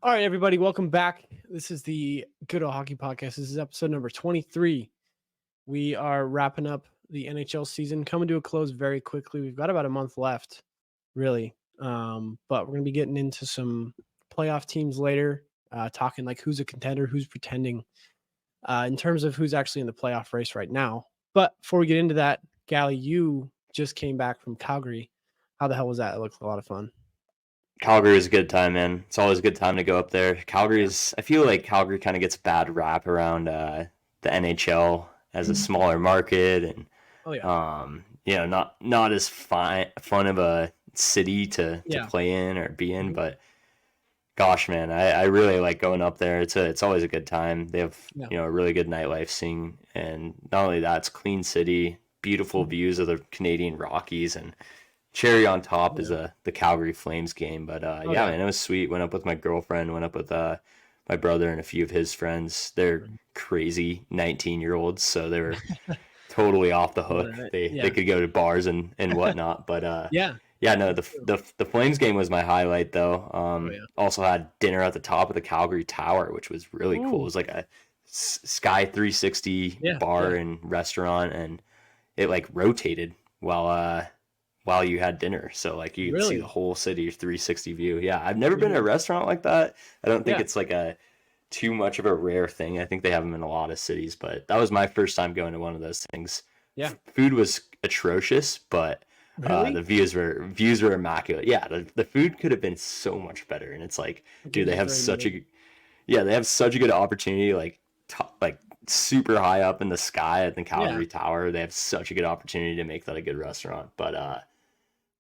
All right, everybody, welcome back. This is the Good Old Hockey Podcast. This is episode number 23. We are wrapping up the NHL season, coming to a close very quickly. We've got about a month left, really. But we're going to be getting into some playoff teams later, talking like who's a contender, who's pretending, in terms of who's actually in the playoff race right now. But before we get into that, Gali, you just came back from Calgary. How the hell was that? It looked a lot of fun. Calgary is a good time, man. It's always a good time to go up there. I feel like Calgary kind of gets a bad rap around the NHL as a smaller market and, Oh, yeah. not as fun of a city to Yeah. play in or be in. Mhm. But gosh, man, I really like going up there. It's always a good time. They have, Yeah. a really good nightlife scene. And not only that, it's a clean city, beautiful views of the Canadian Rockies, and cherry on top is the Calgary Flames game. But Yeah. man, it was sweet. Went up with my girlfriend, went up with my brother and a few of his friends. They're crazy 19-year-olds, so they were totally off the hook. Right. They could go to bars and whatnot. But Yeah. no, the Flames game was my highlight though. Yeah. Also had dinner at the top of the Calgary Tower, which was really cool. It Ooh. was like a Sky 360 bar and restaurant, and it like rotated while you had dinner. So like you could see the Really? whole city 360 view. Yeah, I've never been to a restaurant like that. I don't think Yeah. it's like a too much of a rare thing. I think they have them in a lot of cities, but that was my first time going to one of those things. Yeah. Food was atrocious, but Really? the views were immaculate. Yeah, the food could have been so much better. And it's like, dude, they have they have such a good opportunity, like like super high up in the sky at the Calgary Tower. They have such a good opportunity to make that a good restaurant. But I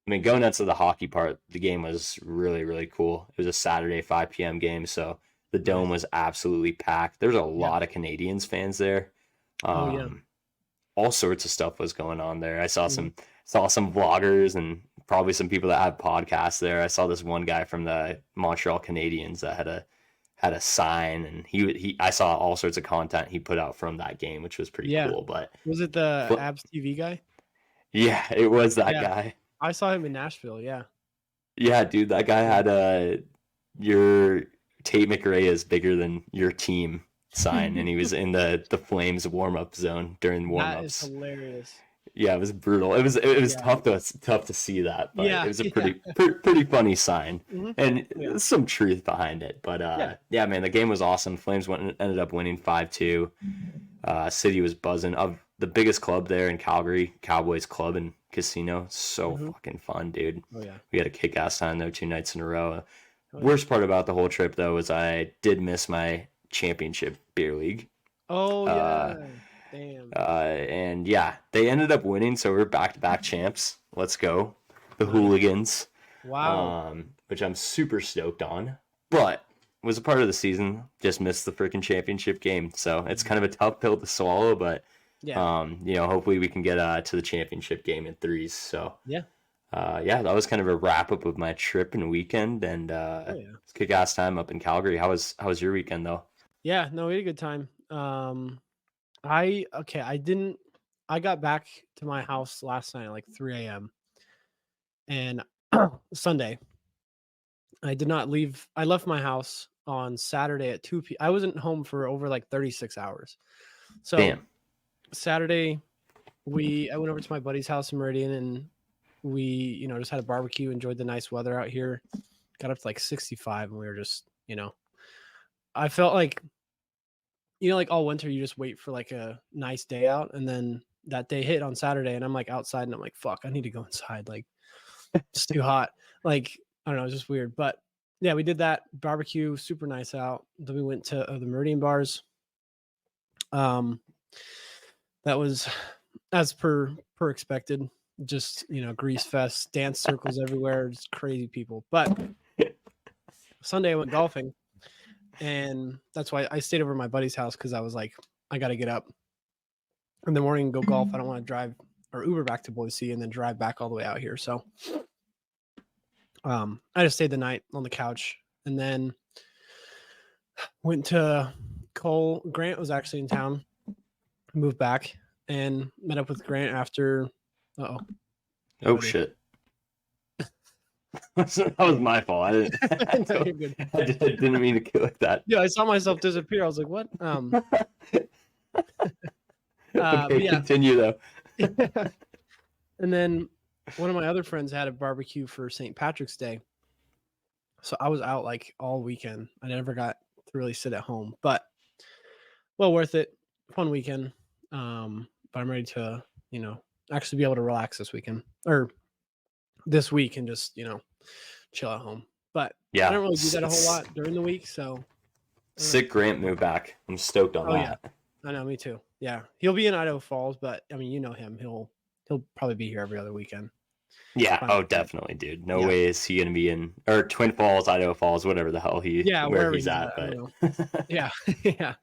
mean, going into the hockey part, the game was really, really cool. It was a Saturday 5 p.m. game, so the dome was absolutely packed. There's a Yeah. lot of Canadians fans there. Oh, yeah. All sorts of stuff was going on there. I saw Mhm. some vloggers and probably some people that have podcasts there. I saw this one guy from the Montreal Canadiens that had a sign, and I saw all sorts of content he put out from that game, which was pretty Yeah. cool. But Was it the Abs TV guy? yeah, it was that Yeah. guy. I saw him in Nashville. Yeah. Yeah, dude, that guy had your Tate McRae is bigger than your team sign, and he was in the Flames warm up zone during warm That is ups. hilarious. Yeah, it was brutal. It was Yeah. tough to see that, but Yeah. it was a Yeah. pretty funny sign, Mhm. and Yeah. there's some truth behind it. But Yeah. man, the game was awesome. Flames ended up winning 5-2. City was buzzing. Of the biggest club there in Calgary, Cowboys Club and Casino. So Mhm. fucking fun, dude. Oh, yeah. We had a kick-ass time there 2 nights in a row. Oh, yeah. Worst part about the whole trip though was I did miss my championship beer league. Oh, Uh, yeah. Damn. and yeah, they ended up winning, so we're back-to-back champs. Let's go, the Nice. Hooligans. Wow. Which I'm super stoked on. But was a part of the season. Just missed the freaking championship game, so it's kind of a tough pill to swallow. But Yeah. hopefully we can get to the championship game in threes. So Yeah. that was kind of a wrap up of my trip and weekend, and Oh, yeah. it's kick ass time up in Calgary. How was your weekend though? Yeah. No, we had a good time. I got back to my house last night at like 3 a.m. and Sunday. I did not leave. I left my house on Saturday at 2 p. I wasn't home for over like 36 hours. So Damn. Saturday, I went over to my buddy's house in Meridian, and we, just had a barbecue, enjoyed the nice weather out here. Got up to like 65, and we were just, I felt like, like all winter, you just wait for like a nice day out, and then that day hit on Saturday, and I'm like outside, and I'm like, fuck, I need to go inside. Like, it's too hot. Like, I don't know, it's just weird. But yeah, we did that barbecue, super nice out. Then we went to the Meridian bars. That was as per expected. Just, grease fest, dance circles everywhere, just crazy people. But Sunday I went golfing, and that's why I stayed over at my buddy's house, because I was like, I got to get up in the morning and go golf. I don't want to drive or Uber back to Boise and then drive back all the way out here. So I just stayed the night on the couch, and then went to Cole. Grant was actually in town, moved back, and met up with Grant after. Oh shit. That was my fault. I didn't. No, you're good. I didn't mean to kill like that. Yeah, I saw myself disappear. I was like, what? Okay, But yeah. continue though. And then one of my other friends had a barbecue for St. Patrick's Day. So I was out like all weekend. I never got to really sit at home, but well worth it. Fun weekend. But I'm ready to, actually be able to relax this weekend or this week and just, chill at home. But Yeah, I don't really do that a whole lot during the week. So sick Grant move back. I'm stoked on that. Yeah. I know, me too. Yeah. He'll be in Idaho Falls, but I mean, you know him. He'll probably be here every other weekend. Yeah, Fine. oh definitely, dude. No way is he gonna be in or Twin Falls, Idaho Falls, whatever the hell where he's at. But yeah. Yeah.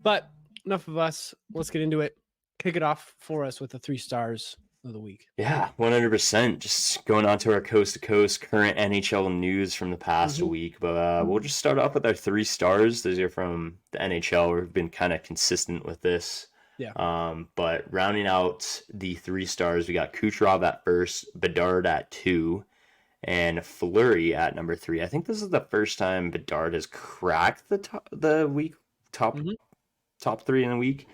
But enough of us. Let's get into it. Kick it off for us with the 3 stars of the week. Yeah, 100%. Just going on to our coast to coast current NHL news from the past week. But we'll just start off with our 3 stars. Those are from the NHL. We've been kind of consistent with this. Yeah. But rounding out the 3 stars, we got Kucherov at first, Bedard at 2, and Fleury at number 3. I think this is the first time Bedard has cracked the top 3 in the week.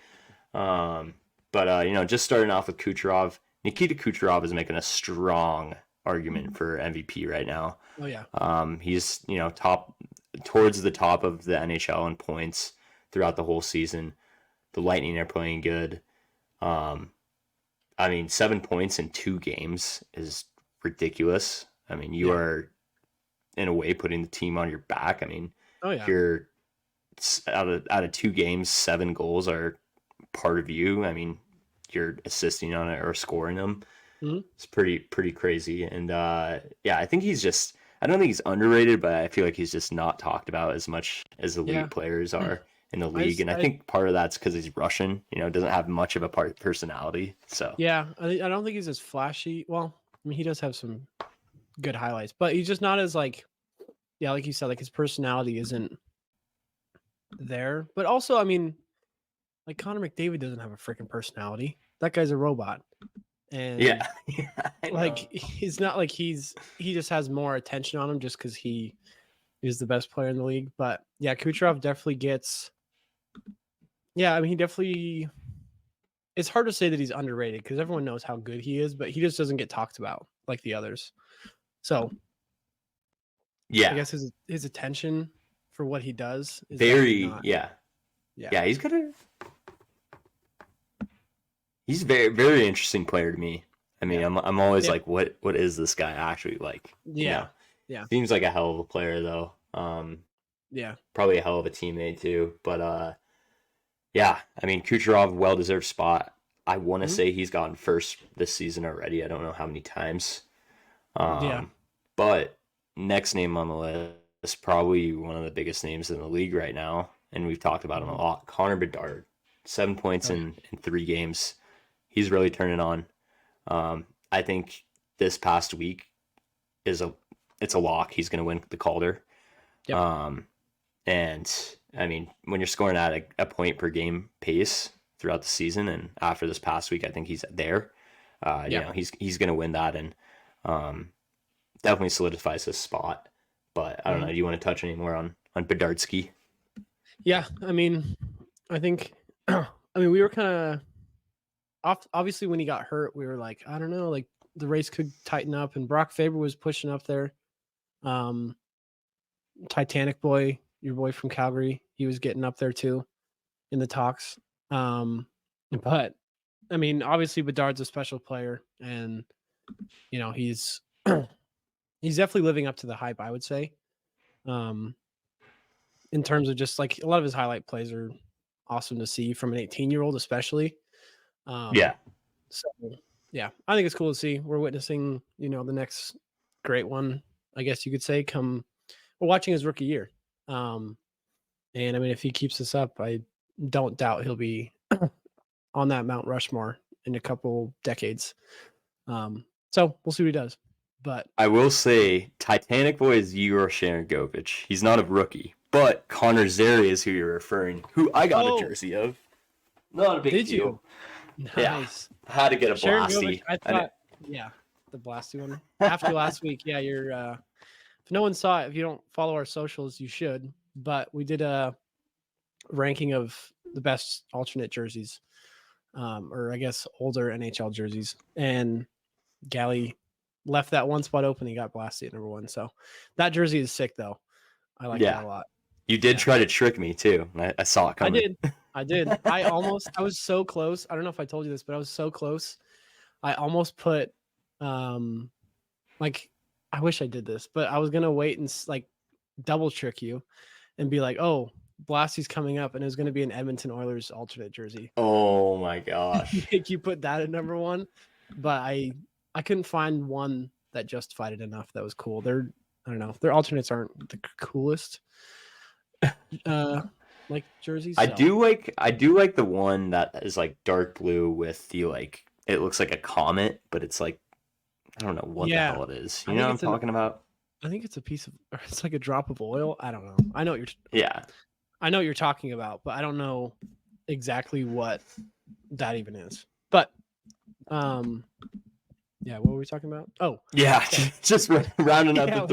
But just starting off with Kucherov, Nikita Kucherov is making a strong argument for MVP right now. Oh yeah. He's top towards the top of the NHL in points throughout the whole season. The Lightning are playing good. 7 points in 2 games is ridiculous. I mean, you are in a way putting the team on your back. I mean, if you're out of 2 games, 7 goals are part of you. I mean, you're assisting on it or scoring them. It's pretty crazy. And I think I don't think he's underrated, but I feel like he's just not talked about as much as the league players are in the league. I think part of that's because he's Russian, doesn't have much of a personality. So yeah, I don't think he's as flashy. Well, I mean, he does have some good highlights, but he's just not as like you said, like his personality isn't there. But also, I mean, like Connor McDavid doesn't have a freaking personality. That guy's a robot. And he's not like he just has more attention on him just because he is the best player in the league. But yeah, Kucherov definitely gets. Yeah, I mean, he definitely. It's hard to say that he's underrated because everyone knows how good he is, but he just doesn't get talked about like the others. So, I guess his attention for what he does is he's very, very interesting player to me. I mean, I'm always like, what is this guy actually like? Yeah. Seems like a hell of a player though. Probably a hell of a teammate too. But I mean, Kucherov, well-deserved spot. I want to say he's gotten first this season already. I don't know how many times. But next name on the list is probably one of the biggest names in the league right now, and we've talked about him a lot. Connor Bedard, 7 points in 3 games. He's really turning on. I think this past week it's a lock. He's going to win the Calder. Yep. And I mean, when you're scoring at a point per game pace throughout the season, and after this past week, I think he's there. He's going to win that, and definitely solidifies his spot. But I don't know. Do you want to touch any more on Bedardski? Yeah, I mean, I think, we were kind of obviously when he got hurt, we were like, I don't know, like the race could tighten up, and Brock Faber was pushing up there. Titanic boy, your boy from Calgary, he was getting up there too in the talks. But I mean, obviously Bedard's a special player, and he's he's definitely living up to the hype, I would say. In terms of just like a lot of his highlight plays are awesome to see from an 18-year-old, especially. So yeah, I think it's cool to see. We're witnessing, the next great one, I guess you could say, we're watching his rookie year. And I mean, if he keeps this up, I don't doubt he'll be on that Mount Rushmore in a couple decades. So we'll see what he does. But I will say, Titanic boy is Igor Sharangovich. He's not a rookie, but Connor Zary is who you're referring. Who I got a jersey of. Not a big deal. Nice. Yeah, I had to get a Blasty. I thought, yeah. the Blasty one. After last week, yeah, you're. If no one saw it, if you don't follow our socials, you should. But we did a ranking of the best alternate jerseys, or I guess older NHL jerseys, and Gali left that one spot open. He got Blasty at number 1. So that jersey is sick, though. I like that a lot. You did try to trick me too. I saw it coming. I did. I was so close. I don't know if I told you this, but I was so close. I almost put, like, I wish I did this, but I was going to wait and like double trick you and be like, oh, Blasty's coming up, and it was going to be an Edmonton Oilers alternate jersey. Oh my gosh. You put that at number 1, but I couldn't find one that justified it enough that was cool. I don't know. Their alternates aren't the coolest. Like jerseys. I do like the one that is like dark blue with the like it looks like a comet, but it's like I don't know what the hell it is. You know what I'm talking about? I think it's a piece of it's like a drop of oil. I don't know. I know what you're talking about, but I don't know exactly what that even is. But yeah, what were we talking about? Oh. Yeah, just rounding up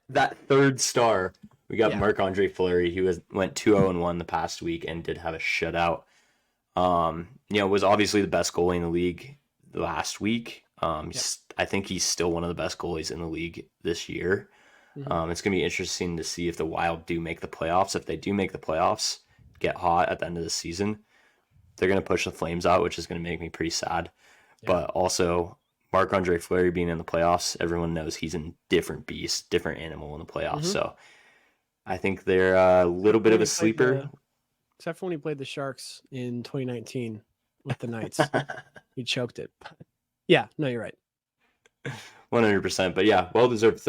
that third star. We got Marc-Andre Fleury, who went 2-0-1 the past week and did have a shutout. Was obviously the best goalie in the league last week. I think he's still one of the best goalies in the league this year. Mm-hmm. It's going to be interesting to see if the Wild do make the playoffs. If they do make the playoffs, get hot at the end of the season, they're going to push the Flames out, which is going to make me pretty sad. Yeah. But also, Marc-Andre Fleury being in the playoffs, everyone knows he's a different beast, different animal in the playoffs. Mm-hmm. So I think they're a little bit of a sleeper. Except for when he played the Sharks in 2019 with the Knights. He choked it. Yeah, no, you're right. 100%. But yeah, well-deserved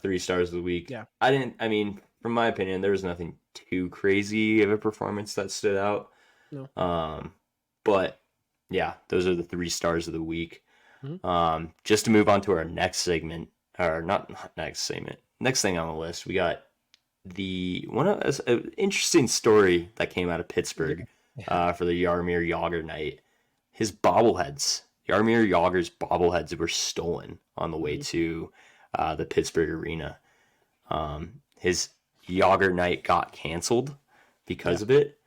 3 stars of the week. Yeah. From my opinion, there was nothing too crazy of a performance that stood out. No. But yeah, those are the 3 stars of the week. Mm-hmm. Just to move on to our next segment, or not next segment, next thing on the list, we got an interesting story that came out of Pittsburgh for the Yarmir Yager night. His bobbleheads, Yarmir Yager's bobbleheads, were stolen on the way to the Pittsburgh arena. His Yager night got canceled because of it.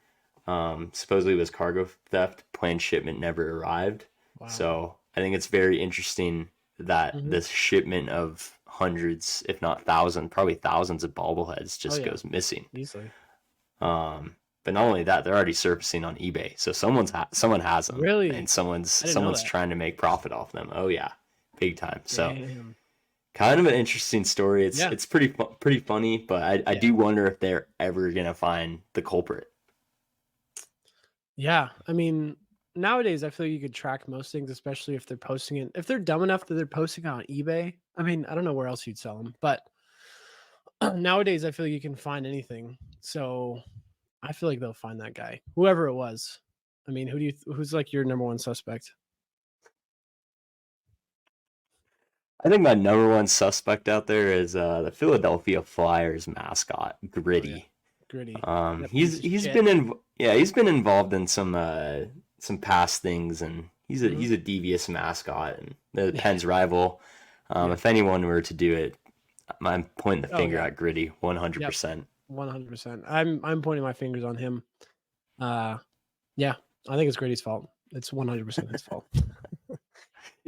Supposedly it was cargo theft. Planned shipment never arrived. Wow. So I think it's very interesting that this shipment of hundreds, if not thousands, probably thousands of bobbleheads just goes missing. Easily. But not only that, they're already surfacing on eBay. So someone has them. Really? And someone's trying to make profit off them. Oh yeah, big time. So kind of an interesting story. It's pretty funny, but I do wonder if they're ever gonna find the culprit. Yeah, I mean, nowadays I feel like you could track most things, especially if they're posting it. If they're dumb enough that they're posting it on eBay, I mean, I don't know where else you'd sell them, but nowadays I feel like you can find anything. So I feel like they'll find that guy, whoever it was. I mean, who's like your number 1 suspect? I think my number 1 suspect out there is the Philadelphia Flyers mascot, Gritty. Oh, yeah. Gritty. He's been involved in some past things, and he's a devious mascot and the Penn's rival. If anyone were to do it, I'm pointing the finger at Gritty 100%. 100%. I'm pointing my fingers on him. I think it's Gritty's fault. It's 100% his fault.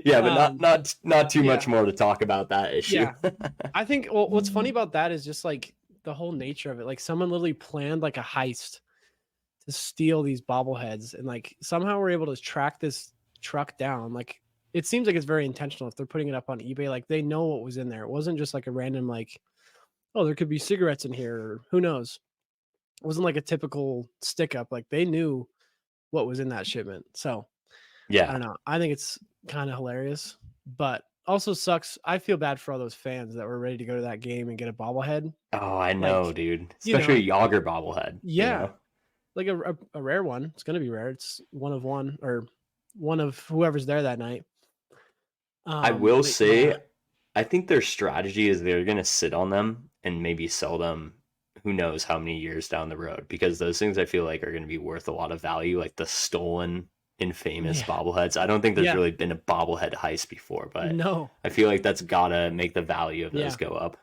Yeah, but not too much more to talk about that issue. Yeah. I think what's funny about that is just like the whole nature of it. Like someone literally planned like a heist to steal these bobbleheads, and like somehow we're able to track this truck down. Like it seems like it's very intentional if they're putting it up on eBay. Like they know what was in there. It wasn't just like a random like, oh, there could be cigarettes in here, or who knows. It wasn't like a typical stick up. Like they knew what was in that shipment. So yeah, I don't know. I think it's kind of hilarious, but also sucks. I feel bad for all those fans that were ready to go to that game and get a bobblehead. Oh, I know, dude. Especially a Yager bobblehead. Yeah. Like a rare one. It's going to be rare. It's one of one, or one of whoever's there that night. I will say, I think their strategy is they're going to sit on them and maybe sell them who knows how many years down the road, because those things I feel like are going to be worth a lot of value, like the stolen infamous Yeah. bobbleheads. I don't think there's Yeah. really been a bobblehead heist before, but No. I feel like that's gotta make the value of those Yeah. go up.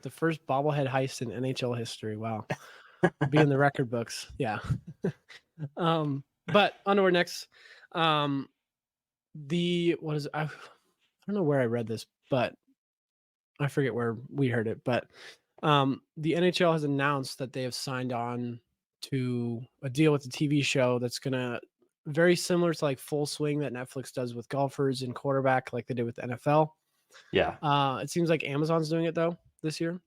The first bobblehead heist in NHL history. Wow. Be in the record books. Yeah. But on to our next. Um, the what is I don't know where I read this, but I forget where we heard it. But the NHL has announced that they have signed on to a deal with the TV show that's gonna very similar to like Full Swing that Netflix does with golfers and quarterback, like they did with the NFL. Yeah. It seems like Amazon's doing it though this year.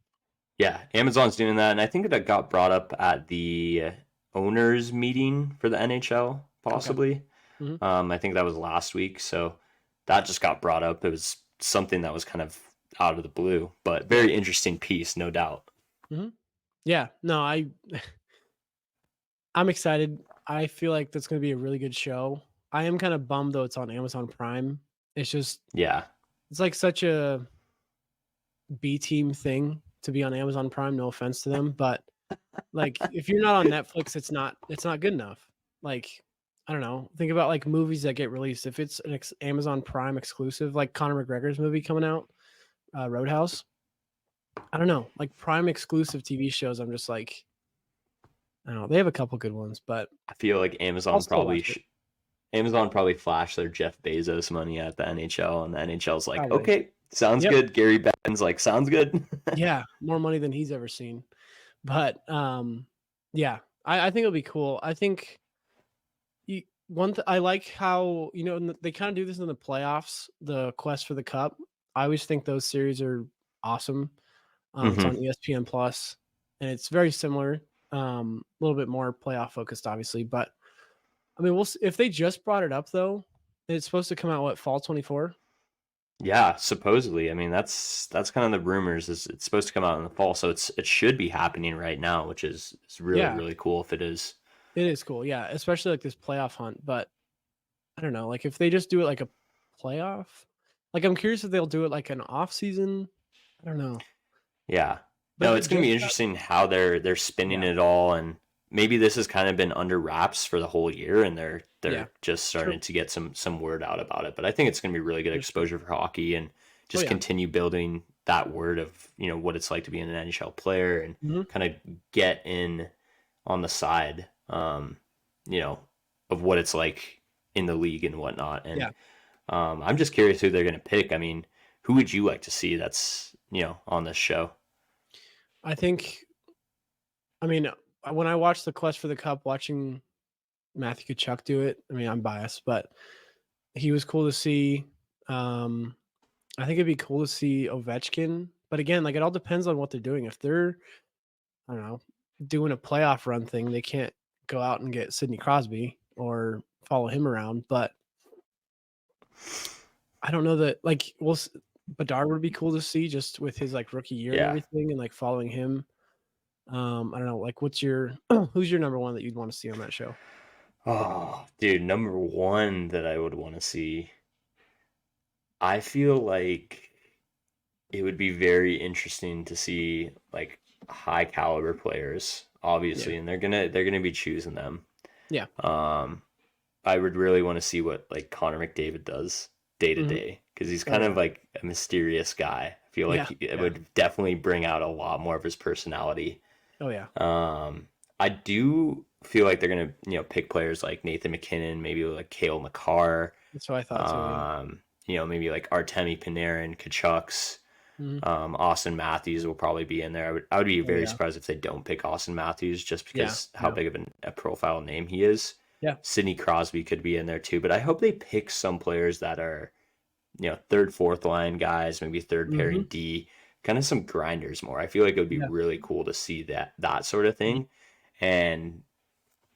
Yeah, Amazon's doing that, and I think that got brought up at the owners meeting for the NHL, Okay. possibly. Hmm. I think that was last week, so that just got brought up. It was something that was kind of out of the blue, but Yeah. very interesting piece, no doubt. Hmm. Yeah. No, I'm excited. I feel like that's going to be a really good show. I am kind of bummed though it's on Amazon Prime. It's just Yeah, it's like such a B team thing to be on Amazon Prime. No offense to them, but like if you're not on Netflix, it's not good enough. Like I don't know. Think about like movies that get released. If it's an Amazon Prime exclusive, like Conor McGregor's movie coming out, Roadhouse. I don't know. Like Prime exclusive TV shows. I'm just like I don't know. They have a couple good ones, but I feel like I'll Amazon still probably watch it. Amazon probably flashed their Jeff Bezos money at the NHL, and the NHL's like, Probably. okay, sounds Yep. good. Gary Bettman's like, sounds good. Yeah, more money than he's ever seen. But yeah, I think it'll be cool. I think I like how they kind of do this in the playoffs, the quest for the cup. I always think those series are awesome. It's Hmm. on ESPN Plus, and it's very similar. A little bit more playoff focused, obviously, but I mean, if they just brought it up though, it's supposed to come out fall 24. Yeah, supposedly. I mean, that's kind of the rumors. Is it's supposed to come out in the fall, so it should be happening right now, which is really Yeah, really cool if it is. it is cool. Yeah, especially like this playoff hunt. But I don't know, like if they just do it like a playoff, like I'm curious if they'll do it like an off season. I don't know, Yeah. but No, it it's gonna just be got, interesting how they're spinning yeah, it all, and maybe this has kind of been under wraps for the whole year, and yeah, they're just true. starting to get some word out about it. But I think it's gonna be really good There's true. exposure for hockey, and Oh just yeah, continue building that word of what it's like to be an NHL player, and hmm, kind of get in on the side, you know, of what it's like in the league and whatnot. And yeah. I'm just curious who they're gonna pick. I mean, who would you like to see that's on this show? I think. I mean, when I watched the quest for the cup, watching Matthew Kachuk do it. I mean, I'm biased, but he was cool to see. Um, I think it'd be cool to see Ovechkin, but again, like it all depends on what they're doing. If they're, I don't know, doing a playoff run thing, they can't go out and get Sidney Crosby or follow him around. But I don't know that, like, Bedard would be cool to see just with his like rookie year and Yeah. everything, and like following him. I don't know, like, what's your who's your number one that you'd want to see on that show? Oh, dude, number one that I would want to see. I feel like it would be very interesting to see like high caliber players, Yeah, obviously, and they're gonna be choosing them. yeah, Um, I would really want to see what like Connor McDavid does day to hmm, day because he's oh kind yeah, of like a mysterious guy. I feel like yeah, it yeah, would definitely bring out a lot more of his personality. oh yeah. Um, I do feel like they're gonna pick players like Nathan McKinnon, maybe like Cale McCarr, That's what I thought too. Yeah. maybe like Artemi Panarin, Kachucks. Mhm. Austin Matthews will probably be in there. I would be Oh very yeah, surprised if they don't pick Austin Matthews just yeah, because how yeah, big of a profile name he is. yeah, Sidney Crosby could be in there too, but I hope they pick some players that are, third, fourth line guys, maybe third hmm, pairing D, kind of some grinders more. I feel like it would be yeah, really cool to see that sort of mhm, thing. And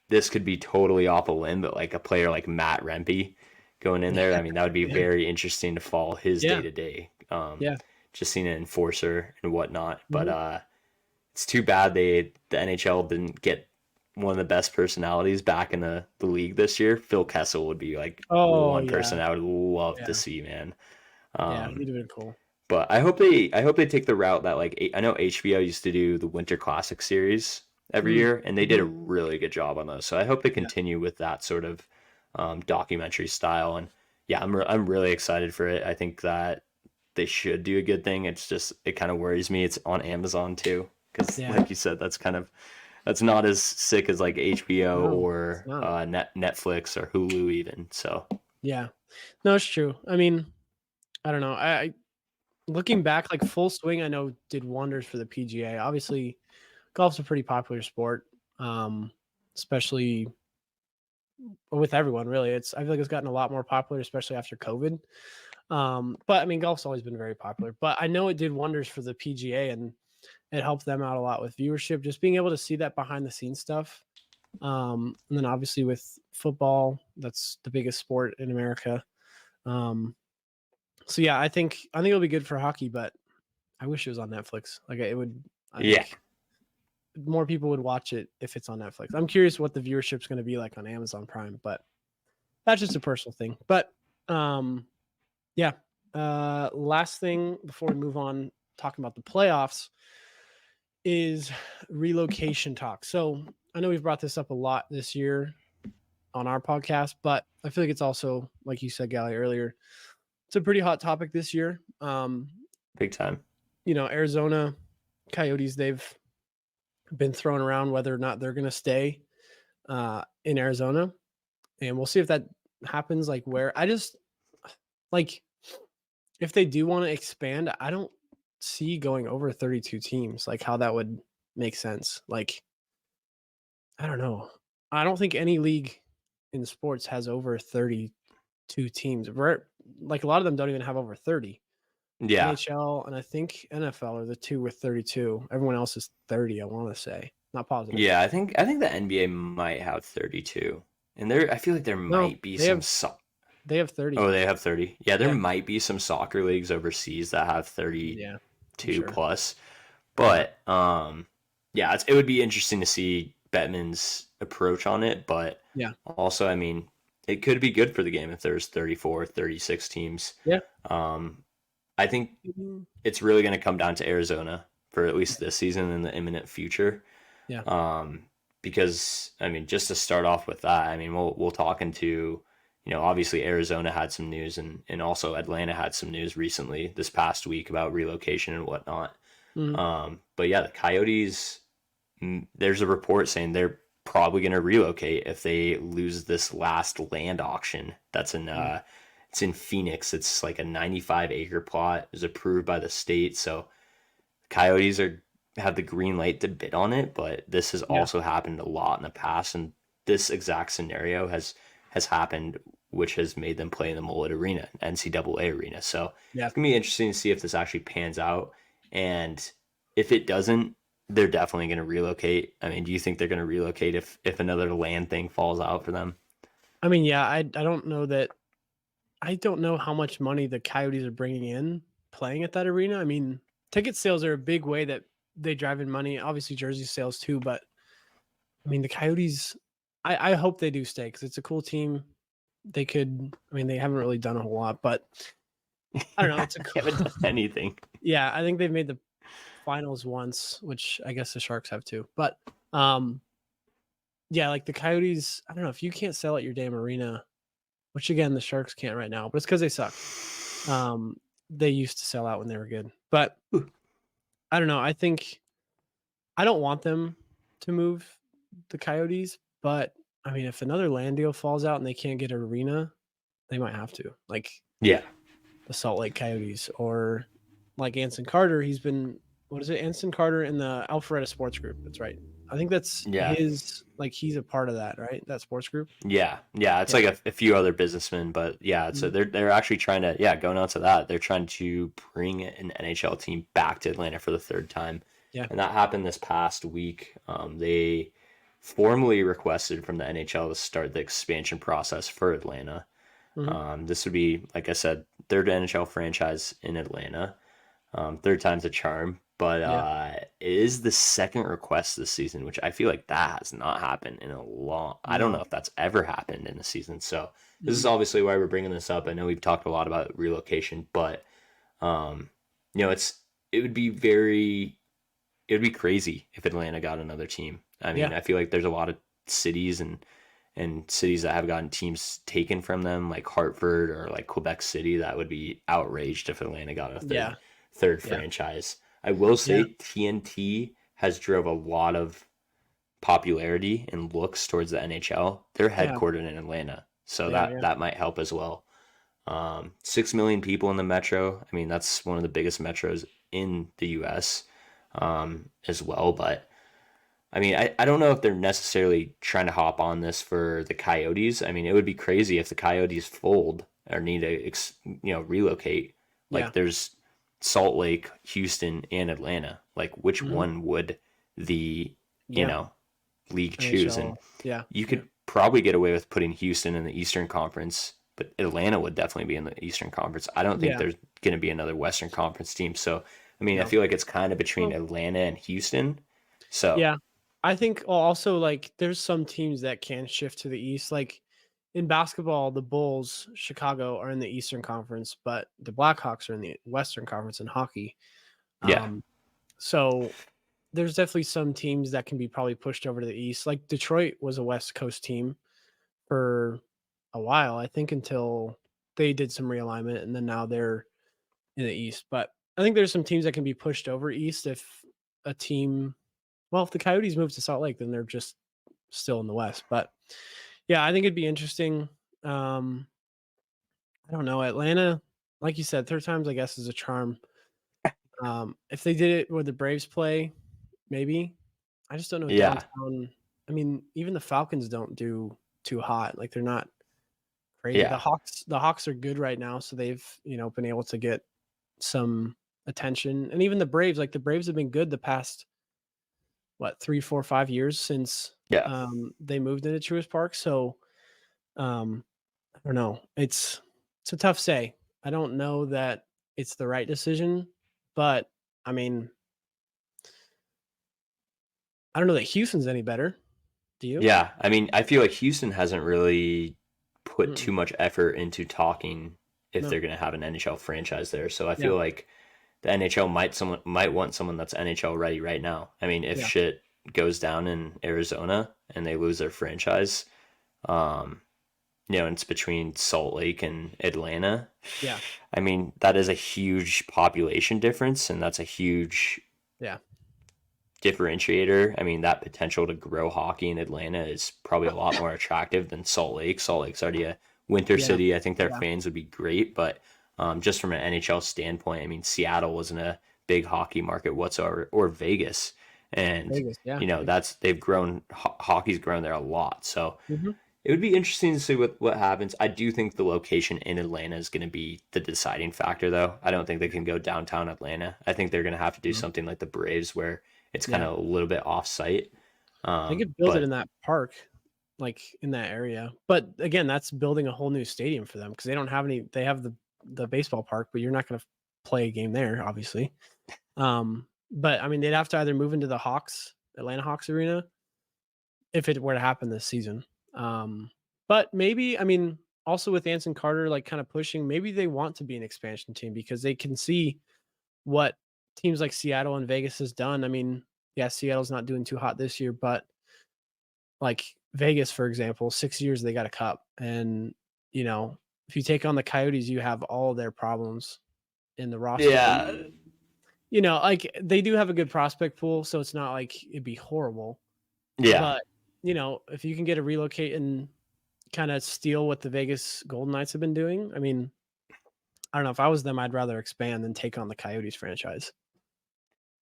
this could be totally off a limb, but like a player like Matt Rempe going in there, I mean, that would be yeah, very interesting to follow his day yeah, to day. yeah, Just seeing an enforcer and whatnot. But mhm. it's too bad the NHL didn't get one of the best personalities back in the league this year. Phil Kessel would be like Oh one yeah, person I would love to yeah, see, man. yeah. Um, He'd have been cool. but I hope they take the route that like I know HBO used to do the Winter Classic series every Mm, year, and they did a mhm, really good job on those. So I hope they yeah, continue with that sort of documentary style. And yeah, I'm really excited for it. I think that they should do a good thing. It's just, it kind of worries me. It's on Amazon too, because Yeah. like you said, that's not as sick as like HBO No, it's or not. Netflix or Hulu even. So Yeah. No, it's true. I mean, I don't know. I looking back, like Full Swing, I know did wonders for the PGA. Obviously, golf's a pretty popular sport, especially with everyone. Really, I feel like it's gotten a lot more popular, especially after COVID. But I mean, golf's always been very popular. But I know it did wonders for the PGA, and it helped them out a lot with viewership. Just being able to see that behind the scenes stuff. And then obviously with football, that's the biggest sport in America. Um, so yeah, I think it'll be good for hockey, but I wish it was on Netflix. Like it would, I yeah, think more people would watch it if it's on Netflix. I'm curious what the viewership's going to be like on Amazon Prime, but that's just a personal thing. But um, yeah. Last thing before we move on, talking about the playoffs, is relocation talk. So I know we've brought this up a lot this year on our podcast, but I feel like it's also, like you said, Gali, earlier, it's a pretty hot topic this year. big time. Arizona Coyotes, they've been thrown around whether or not they're going to stay in Arizona. And we'll see if that happens. Like, where I just, like, if they do want to expand, I don't see going over 32 teams, like, how that would make sense. Like, I don't know. I don't think any league in sports has over 32 teams. Like, a lot of them don't even have over 30. Yeah, NHL and I think NFL are the two with 32. Everyone else is 30, I want to say. Not positive. yeah. I think the NBA might have 32, and I feel like there No, might be they some. have they have 30. Oh, they have 30. Yeah, there Yeah. might be some soccer leagues overseas that have Yeah, I'm 32 sure. plus. Yeah. But yeah, it would be interesting to see Bettman's approach on it, but Yeah. also, I mean, it could be good for the game if there's 34, 36 teams. Yeah. Um I think Mhm. it's really going to come down to Arizona for at least this season and the imminent future. Yeah. Because I mean, just to start off with that, I mean, we'll talk into, obviously Arizona had some news, and also Atlanta had some news recently this past week about relocation and whatnot. Mhm. But yeah, the Coyotes, there's a report saying they're probably going to relocate if they lose this last land auction. That's Mhm. it's in Phoenix. It's like a 95-acre plot. It was approved by the state, so Coyotes have the green light to bid on it, but this has Yeah. also happened a lot in the past, and this exact scenario has happened, which has made them play in the Mullet Arena, NCAA arena. So Yeah. it's gonna be interesting to see if this actually pans out, and if it doesn't, they're definitely gonna relocate. I mean, do you think they're gonna relocate if another land thing falls out for them? I mean, yeah, I don't know how much money the Coyotes are bringing in playing at that arena. I mean, ticket sales are a big way that they drive in money. Obviously, jersey sales too, but I mean, the Coyotes, I hope they do stay because it's a cool team. They could, I mean, they haven't really done a whole lot, but I don't know. It's a They haven't done anything. yeah. I think they've made the finals once, which I guess the Sharks have too. But um, yeah, like the Coyotes, I don't know if you can't sell at your damn arena, which again the Sharks can't right now, but it's because they suck. Um, they used to sell out when they were good, but I don't know. I don't want them to move the Coyotes, but I mean, if another land deal falls out and they can't get an arena, they might have to, like Yeah, the Salt Lake Coyotes or like Anson Carter. He's been, what is it? Anson Carter in the Alpharetta Sports Group. That's right. I think that's yeah. his, like he's a part of that, right? That sports group. Yeah. It's Yeah. like a few other businessmen, but yeah, so Mhm. they're actually trying to, yeah, going on to that, they're trying to bring an NHL team back to Atlanta for the third time, Yeah. and that happened this past week. They formally requested from the NHL to start the expansion process for Atlanta. Mhm. This would be, like I said, third NHL franchise in Atlanta. Third time's a charm, but Yeah. it is the second request this season, which I feel like that has not happened in a long. I don't know No. if that's ever happened in a season. So this is Mhm. obviously why we're bringing this up. I know we've talked a lot about relocation, but um, it would be it would be crazy if Atlanta got another team. I mean, Yeah. I feel like there's a lot of cities and and cities that have gotten teams taken from them, like Hartford or like Quebec City, that would be outraged if Atlanta got a Yeah. third Yeah. franchise. I will Yeah. say TNT has drove a lot of popularity and looks towards the NHL. They're Yeah. headquartered in Atlanta, so They are. that Yeah. that might help as well. 6 million people in the metro. I mean, that's one of the biggest metros in the U.S. As well. But I mean, I don't know if they're necessarily trying to hop on this for the Coyotes. I mean, it would be crazy if the Coyotes fold or need to, relocate. Yeah. Like, there's Salt Lake, Houston, and Atlanta. Like, which Hmm. one would the, you Yeah. know, league choose? And NHL. Yeah. you Yeah. could probably get away with putting Houston in the Eastern Conference, but Atlanta would definitely be in the Eastern Conference. I don't think Yeah. there's going to be another Western Conference team. So, I mean, I No. feel like it's kind of between Well, Atlanta and Houston. So, yeah. I think also like there's some teams that can shift to the East. Like in basketball, the Bulls, Chicago are in the Eastern Conference, but the Blackhawks are in the Western Conference in hockey. yeah, Um, so there's definitely some teams that can be probably pushed over to the East. Like Detroit was a West Coast team for a while, I think, until they did some realignment, and then now they're in the East. But I think there's some teams that can be pushed over East if a team, well, if the Coyotes move to Salt Lake, then they're just still in the West. But yeah, I think it'd be interesting. Um, I don't know. Atlanta, like you said, third times I guess is a charm. If they did it where the Braves play, maybe. I just don't know yeah, downtown. I mean, even the Falcons don't do too hot. Like they're not crazy. yeah, The Hawks are good right now, so they've, been able to get some attention. And even the Braves, like the Braves have been good the past what, 3, 4, 5 years since yeah, they moved into Truist Park. So um I don't know. It's a tough say. I don't know that it's the right decision, but I mean, I don't know that Houston's any better. Do you? yeah. I mean, I feel like Houston hasn't really put Mm-mm. too much effort into talking if No. they're going to have an NHL franchise there. So I Yeah. feel like the NHL might want someone that's NHL ready right now. I mean, if Yeah. shit goes down in Arizona and they lose their franchise, um, it's between Salt Lake and Atlanta. Yeah. I mean, that is a huge population difference, and that's a huge Yeah. differentiator. I mean, that potential to grow hockey in Atlanta is probably a lot more attractive than Salt Lake. Salt Lake's already a winter Yeah. city. I think their Yeah. fans would be great, but just from an NHL standpoint, I mean, Seattle wasn't a big hockey market whatsoever, or Vegas, and Vegas. Yeah. that's they've grown. Hockey's grown there a lot, so Mhm. it would be interesting to see what happens. I do think the location in Atlanta is going to be the deciding factor, though. I don't think they can go downtown Atlanta. I think they're going to have to do Mhm. something like the Braves, where it's kind Yeah. of a little bit off site. They could build it But in that park, like, in that area. But, again, that's building a whole new stadium for them because they don't have any they have the baseball park, but you're not gonna play a game there, obviously. But, I mean, they'd have to either move into the Atlanta Hawks arena if it were to happen this season. Um, but maybe I mean, also with Anson Carter, like, kinda pushing, maybe they want to be an expansion team because they can see what teams like Seattle and Vegas has done. I mean, yeah, Seattle's not doing too hot this year, but like Vegas, for example, 6 years they got a cup. And, if you take on the Coyotes, you have all their problems in the roster. And, yeah, like they do have a good prospect pool, so it's not like it'd be horrible. yeah, But, if you can get a relocate and kind of steal what the Vegas Golden Knights have been doing, I mean, I don't know. If I was them, I'd rather expand than take on the Coyotes franchise.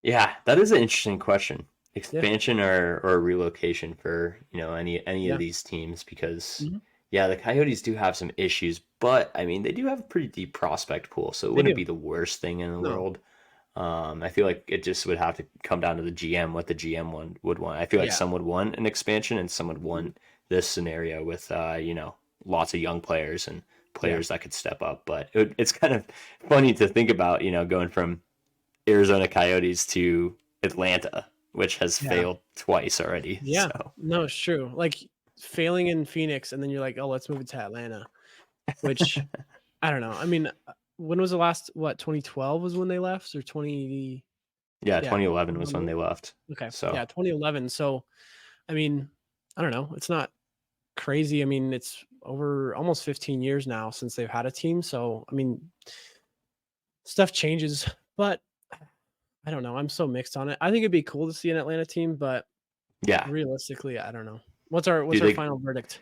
yeah. That is an interesting question. Yeah. Expansion or relocation for any of Yeah. these teams, because Mhm. yeah, the Coyotes do have some issues, but I mean they do have a pretty deep prospect pool, so it They wouldn't do. be the worst thing in the No. world. I feel like it just would have to come down to the GM, what the GM would want. I feel like Yeah. some would want an expansion and some would Mhm. want this scenario with lots of young players and Yeah. players that could step up. But it's kind of funny to think about, going from Arizona Coyotes to Atlanta, which has Yeah. failed twice already. Yeah. So No, it's true. Like failing in Phoenix and then you're like, "Oh, let's move it to Atlanta," which I don't know. I mean, when was the last 2012 was when they left or 20 yeah, yeah, 2011 was when 2011? they left. Okay. So Yeah, 2011. So, I mean, I don't know. It's not crazy. I mean, it's over almost 15 years now since they've had a team. So, I mean, stuff changes, but I don't know. I'm so mixed on it. I think it'd be cool to see an Atlanta team, but Yeah, realistically, I don't know. What's dude, our final verdict?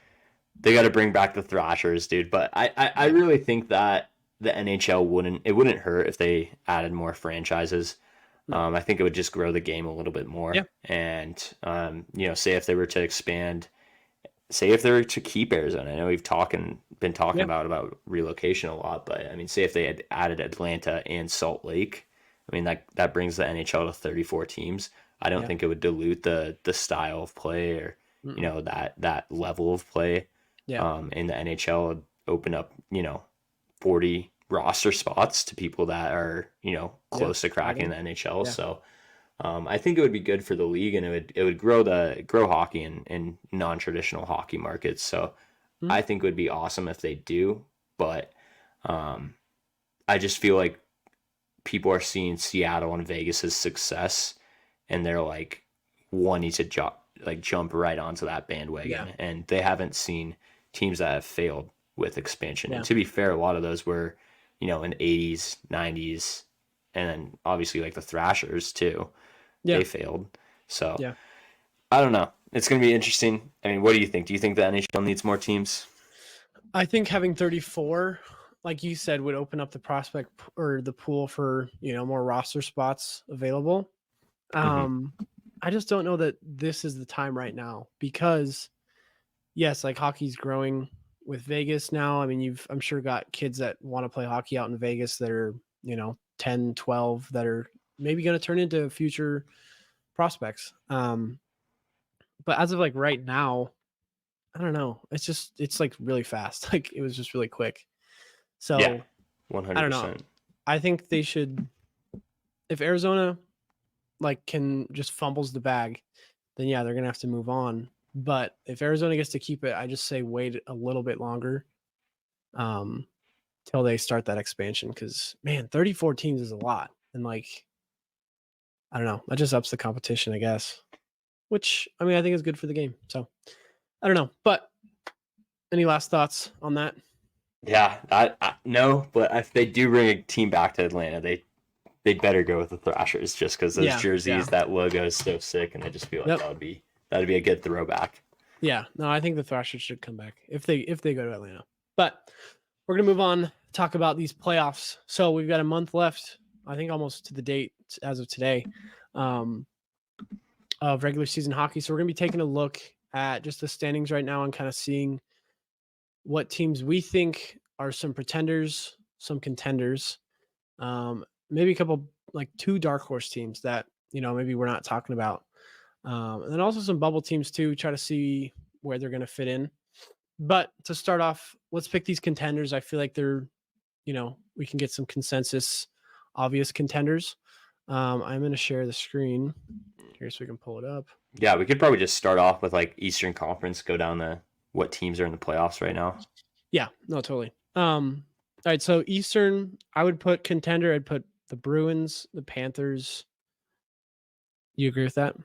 they got to bring back the Thrashers, dude. But I Yeah. really think that the NHL wouldn't hurt if they added more franchises. No. I think it would just grow the game a little bit Yeah. more. And say if they were to expand, say if they were to keep Arizona. I know been talking Yeah. about relocation a lot, but I mean, say if they had added Atlanta and Salt Lake, I mean that brings the NHL to 34 teams. I don't Yeah. think it would dilute the style of play or Mm-mm. that level of play. Yeah. In the NHL would open up 40 roster spots to people that are Yeah. close to cracking the Exciting. NHL. Yeah. So I think it would be good for the league, and it would grow hockey in non-traditional hockey markets. So Mhm. I think it would be awesome if they do, but um, I just feel like people are seeing Seattle and Vegas's success, and they're like wanting to jump right onto that bandwagon, Yeah. and they haven't seen teams that have failed with expansion. And Yeah. to be fair, a lot of those were in 80s, 90s, and then obviously like the Thrashers too. Yeah. They failed. So Yeah. I don't know. It's going to be interesting. I mean, what do you think? Do you think the NHL needs more teams? I think having 34, like you said, would open up the or the pool for, more roster spots available. Mm-hmm. I just don't know that this is the time right now because yes, like hockey's growing with Vegas now. I mean, I'm sure got kids that want to play hockey out in Vegas that are, 10, 12 that are maybe going to turn into future prospects. But as of like right now, I don't know. It's like really fast. Like it was just really quick. Yeah, So I don't know. 100%. I think they should, if Arizona like can just fumbles the bag, then yeah, they're gonna have to move on. But if Arizona gets to keep it, I just say wait a little bit longer, um, till they start that expansion. Because man, 34 teams is a lot, and like I don't know, that just ups the competition, I guess. Which I mean, I think is good for the game. So I don't know, but any last thoughts on that? Yeah, I no, but if they do bring a team back to Atlanta, they better go with the Thrashers just because those Yeah, yeah, jerseys, that logo is so sick, and I just feel like yep, that'd be a good throwback. yeah. No, I think the Thrashers should come back if they go to Atlanta. But we're gonna move on, talk about these playoffs. So we've got a month left, I think almost to the date as of today, um, of regular season hockey. So we're gonna be taking a look at just the standings right now and kind of seeing what teams we think are some pretenders, some contenders, maybe a couple like two dark horse teams that maybe we're not talking about, and then also some bubble teams too. Try to see where they're gonna fit in. But to start off, let's pick these contenders. I feel like they're we can get some consensus, obvious contenders. I'm going to share the screen here so we can pull it up. Yeah, we could probably just start off with like Eastern Conference, go down to what teams are in the playoffs right now. Yeah, no, totally. All right, so Eastern, I would put contender. I'd put the Bruins, the Panthers. You agree with that?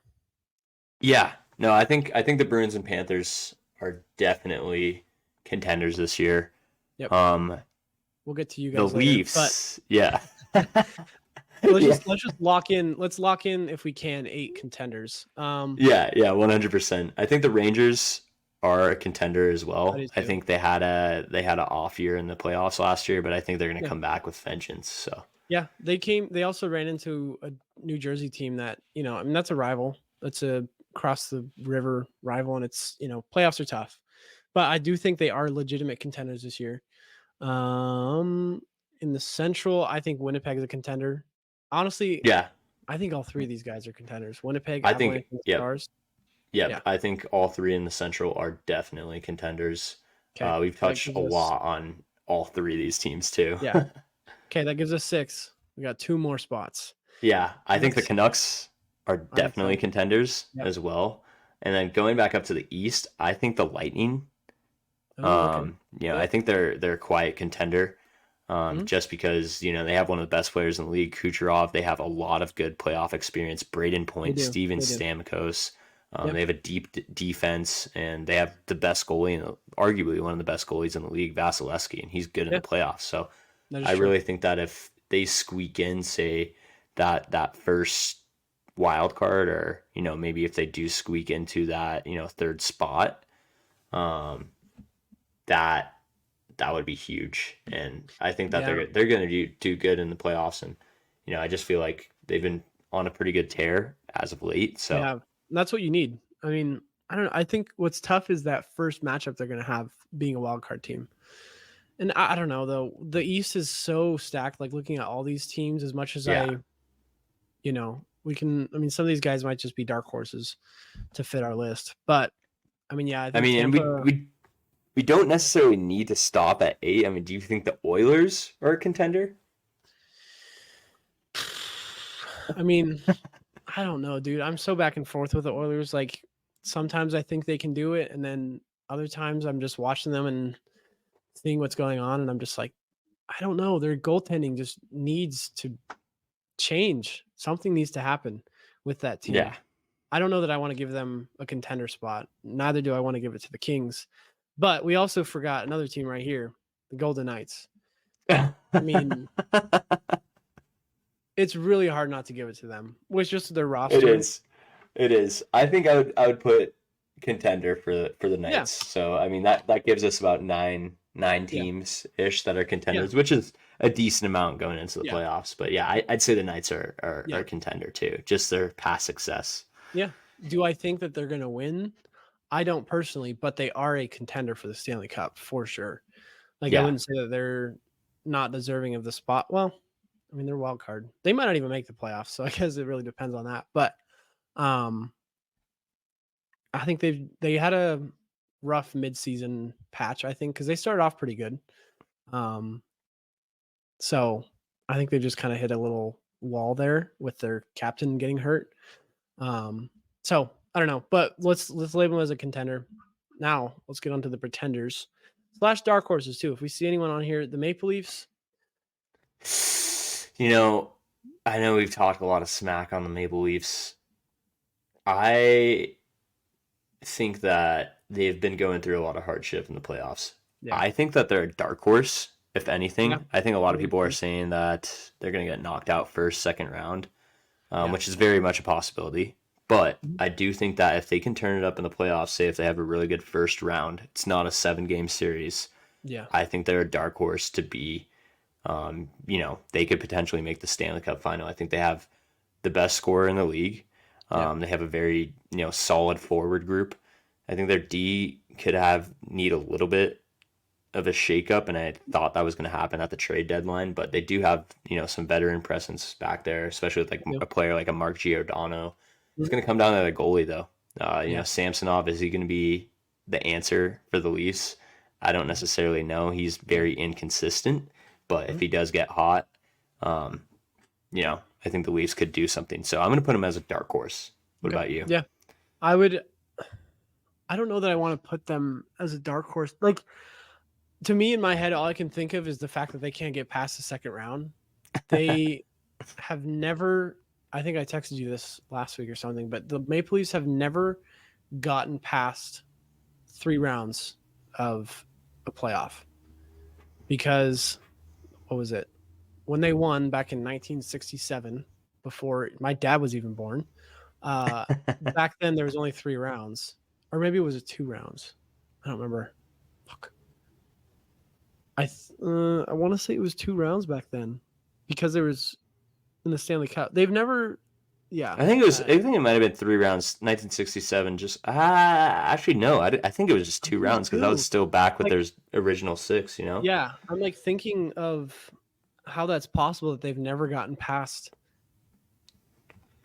Yeah, no, I think the Bruins and Panthers are definitely contenders this year. Yep. Um, We'll get to you the guys later, but Leafs, yeah. let's just lock in. Let's lock in if we can 8 contenders. Yeah, 100%. I think the Rangers are a contender as I do well. I too. think they had an off year in the playoffs last year, but I think they're going to Yeah. come back with vengeance. So Yeah, they also ran into a New Jersey team that, I mean, that's a rival. That's a cross the river rival, and it's, playoffs are tough. But I do think they are legitimate contenders this year. Um, in the Central, I think Winnipeg is a contender. Honestly, yeah, I think all 3 of these guys are contenders. Winnipeg, I Avalanche, think and yep, Stars. yep. Yeah. I think all three in the Central are definitely contenders. Okay. We've That touched gives a us lot on all three of these teams too. yeah. Okay, that gives us 6. We got 2 more spots. Yeah, I think the Canucks, Canucks are I think definitely so. contenders Yep. as well. And then going back up to the East, I think the Lightning. Oh, okay. I Yep. think they're a quiet contender. Mhm. Just because they have one of the best players in the league, Kucherov. They have a lot of good playoff experience. Braden They Point, do. Steven They do. Stamkos. Yep. They have a deep defense, and they have the best goalie, arguably one of the best goalies in the league, Vasilevsky, and he's good in Yeah, the playoffs. So that is I true. really think that if they squeak in, say, that first wild card, or maybe if they do squeak into that third spot, um, that that would be huge. And I think that Yeah, they're going to do good in the playoffs. And I just feel like they've been on a pretty good tear as of late. they So have. That's what you need. I mean, I don't know. I think what's tough is that first matchup they're going to have being a wild card team. And I don't know though. The East is so stacked. Like looking at all these teams, as much as yeah, we can. I mean, some of these guys might just be dark horses to fit our list. But I mean, yeah, I I think mean, and Tampa. we don't necessarily need to stop at 8. I mean, do you think the Oilers are a contender? I mean, I don't know, dude. I'm so back and forth with the Oilers. Like sometimes I think they can do it, and then other times I'm just watching them and seeing what's going on, and I'm just like, I don't know. Their goaltending just needs to change. Something needs to happen with that Yeah. team. I don't know that I want to give them a contender spot. Neither do I want to give it to the Kings. But we also forgot another team right here, the Golden Knights. I mean, it's really hard not to give it to them with just their It roster. is. It is. I think I would put contender for the Yeah, Knights. So I mean that gives us about nine yeah, teams ish that are yeah, contenders, which is a decent amount going into the yeah, playoffs. But yeah, I'd say the Knights are yeah, a contender too, just their past success. yeah. Do I think that they're going to win? I don't personally, but they are a contender for the Stanley Cup for sure. Like I Yeah, wouldn't say that they're not deserving of the spot. Well, I mean they're wild card. They might not even make the playoffs, so I guess it really depends on that. But um I think they had a rough midseason patch, I think, because they started off pretty good. Um so I think they just kind of hit a little wall there with their captain getting hurt. Um so I don't know, but let's label them as a contender. Now let's get on to the pretenders slash dark horses too. If we see anyone on here, the Maple Leafs. you know, I know we've talked a lot of smack on the Maple Leafs. I think that they've been going through a lot of hardship in the playoffs. Yeah. I think that they're a dark horse, if Yeah. anything. I think a I lot of would people are too. saying that they're going to get knocked out first, second round, Yeah. which is very much a possibility. But Mhm. I do think that if they can turn it up in the playoffs, say if they have a really good first round, it's not a 7 game series. Yeah. I think they're a dark horse to be. They could potentially make the Stanley Cup final. I think they have the best scorer in the league. Yeah. They have a very solid forward group. I think their D could need a little bit of a shakeup, and I thought that was going to happen at the trade deadline. But they do have some veteran presence back there, especially with like Yep. a player like a Mark Giordano. It's Mhm. going to come down to the goalie though. Yeah. Samsonov, is he going to be the answer for the Leafs? I don't Mhm. necessarily know. He's Yeah. very inconsistent, but if Mhm. he does get hot, um, I think the Leafs could do something. So I'm going to put him as a dark horse. What Okay. about you? Yeah. I would. I don't know that I want to put them as a dark horse. Like to me, in my head, all I can think of is the fact that they can't get past the second round. They have never. I think I texted you this last week or something, but the Maple Leafs have never gotten past 3 rounds of a playoff because what was it when they won back in 1967 before my dad was even born. Back then there was only 3 rounds, or maybe it was 2 rounds. I don't remember. Fuck. I want to say it was 2 rounds back then because there was in the Stanley Cup. They've never, yeah. I think it might have been 3 rounds, 1967. Just actually no, I think it was just I two think it was rounds because that was two. still back with Like, their original six. yeah, I'm like thinking of how that's possible that they've never gotten past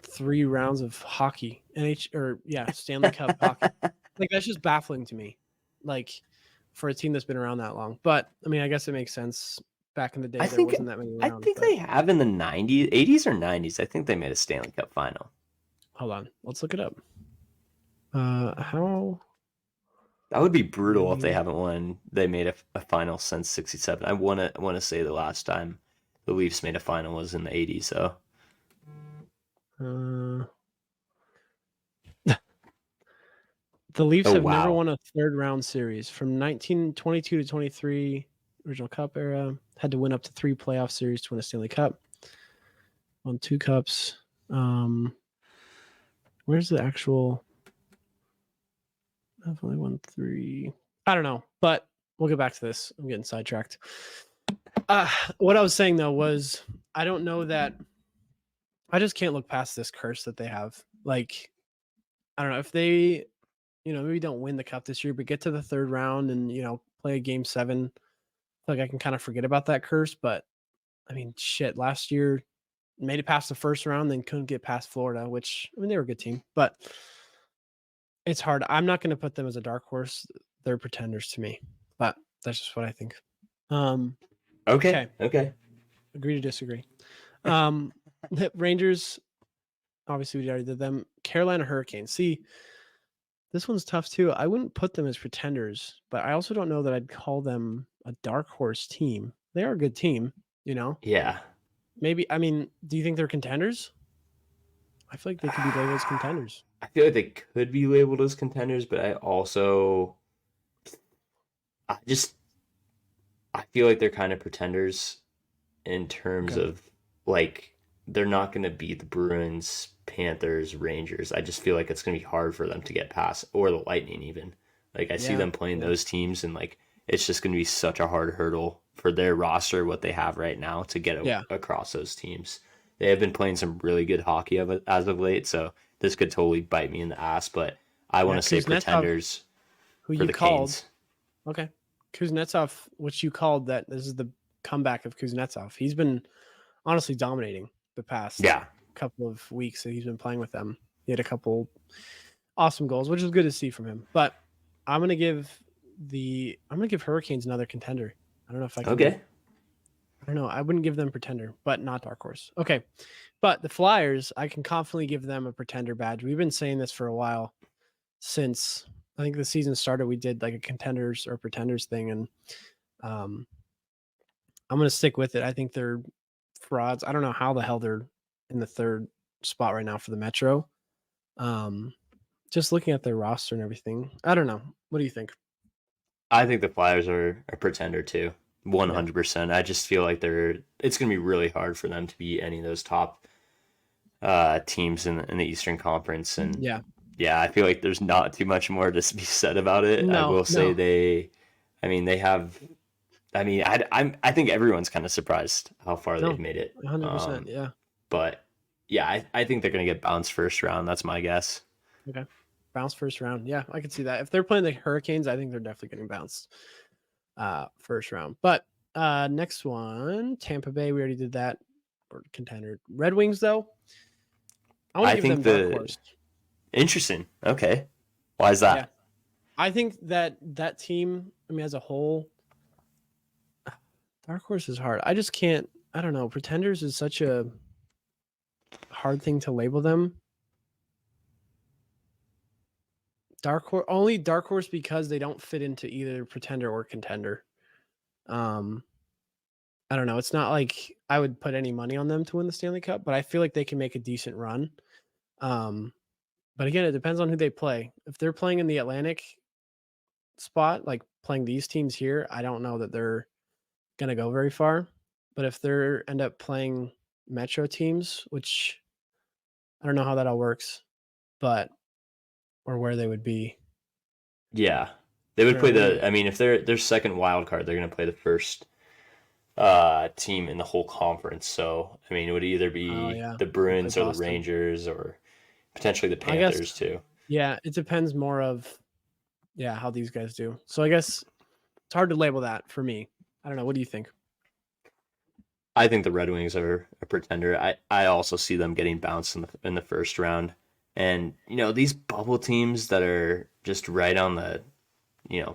3 rounds of hockey, or yeah, Stanley Cup hockey. Like that's just baffling to me. Like for a team that's been around that long. But I mean, I guess it makes sense. Back in the I day, there think wasn't that many I rounds. think But they have in the 90s, 80s or 90s. I think they made a Stanley Cup final. hold on, let's look it up. How That would be brutal if they many? haven't won. They made a final since '67. I want to say the last time the Leafs made a final was in the '80s. So Uh, The Leafs Oh have never wow. won a third round series from 1922 to 23 original Cup era. Had to win up to 3 playoff series to win a Stanley Cup. Won 2 cups. Where's the actual? I've only won 3. I don't know, but we'll get back to this. I'm getting sidetracked. What I was saying though was I don't know that I just can't look past this curse that they have. Like, I don't know if they, maybe don't win the cup this year, but get to the third round and, play a game 7. I feel like I can kind of forget about that curse. But I mean, shit, last year made it past the first round, then couldn't get past Florida, which, I mean, they were a good team, but it's hard. I'm not going to put them as a dark horse. They're pretenders to me, but that's just what I think. Okay. Agree to disagree. The Rangers, obviously we already did them. Carolina Hurricanes. See, this one's tough too. I wouldn't put them as pretenders, but I also don't know that I'd call them a dark horse team. They are a good team, Yeah. Maybe, I mean, do you think they're contenders? I feel like they could be labeled as contenders. I feel like they could be labeled as contenders, but I just I feel like they're kind of pretenders in terms Okay. of like they're not going to beat the Bruins, Panthers, Rangers. I just feel like it's going to be hard for them to get past, or the Lightning even. Like I see Yeah. them playing Yeah. those teams, and like it's just going to be such a hard hurdle for their roster, what they have right now, to get Yeah. across those teams. They have been playing some really good hockey as of late, so this could totally bite me in the ass. But I want Yeah. to say Kuznetsov, pretenders who for you the called. Canes. Okay. Kuznetsov, which you called that this is the comeback of Kuznetsov. He's been honestly dominating the past Yeah. couple of weeks that he's been playing with them. He had a couple awesome goals, which is good to see from him. But I'm gonna give Hurricanes another contender. I don't know if I can. Okay. I don't know. I wouldn't give them pretender, but not dark horse. Okay, but the Flyers, I can confidently give them a pretender badge. We've been saying this for a while since I think the season started. We did like a contenders or pretenders thing, and um, I'm gonna stick with it. I think they're frauds. I don't know how the hell they're in the third spot right now for the Metro. Um, just looking at their roster and everything, I don't know. What do you think? I think the Flyers are a pretender too. Yeah. 100%. I just feel like it's going to be really hard for them to beat any of those top teams in the Eastern Conference. And Yeah. yeah, I feel like there's not too much more to be said about it. I No, will say no. they have, I think everyone's kind of surprised how far No. they've made it. 100%. Yeah. But yeah, I think they're going to get bounced first round. That's my guess. Okay. Bounce first round. Yeah, I could see that. If they're playing the Hurricanes, I think they're definitely getting bounced first round. But next one, Tampa Bay, we already did that. Or contender. Red Wings, though, I want to I give them think dark horse. interesting. Okay. Why is that? Yeah. I think that team, I mean, as a whole, dark horse is hard. I just can't, I don't know. Pretenders is such a hard thing to label them. Only dark horse because they don't fit into either pretender or contender. I don't know. It's not like I would put any money on them to win the Stanley Cup, but I feel like they can make a decent run. But again, it depends on who they play. If they're playing in the Atlantic spot, like playing these teams here, I don't know that they're gonna go very far. But if they end up playing Metro teams, which I don't know how that all works, but or where they would be. Yeah. They would I play don't know, I mean, if they're their second wild card, they're going to play the first team in the whole conference. So, I mean, it would either oh be yeah, the they play Bruins or the Boston. Rangers or potentially the I guess Panthers too. yeah, it depends more of how these guys do. So I guess it's hard to label that for me. I don't know. What do you think? I think the Red Wings are a pretender. I also see them getting bounced in the first round. And, these bubble teams that are just right on the,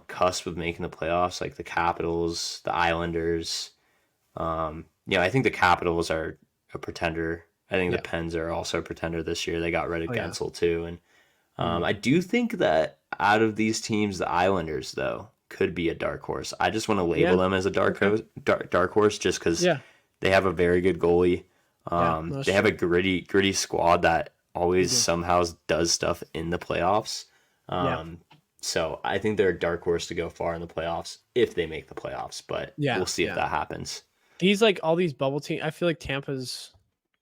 cusp of making the playoffs, like the Capitals, the Islanders. I think the Capitals are a pretender. I think Yeah. the Pens are also a pretender this year. They got rid of Oh yeah. Gensel too. And Mhm. I do think that out of these teams, the Islanders, though, could be a dark horse. I just want to label Yeah. them as a Okay. dark horse just because Yeah. they have a very good goalie. Yeah. No, that's They have true. a gritty squad that They always do. somehow does stuff in the playoffs. Yeah. So I think they're a dark horse to go far in the playoffs if they make the playoffs, but Yeah, we'll see if yeah. that happens. These like all these bubble teams. I feel like Tampa's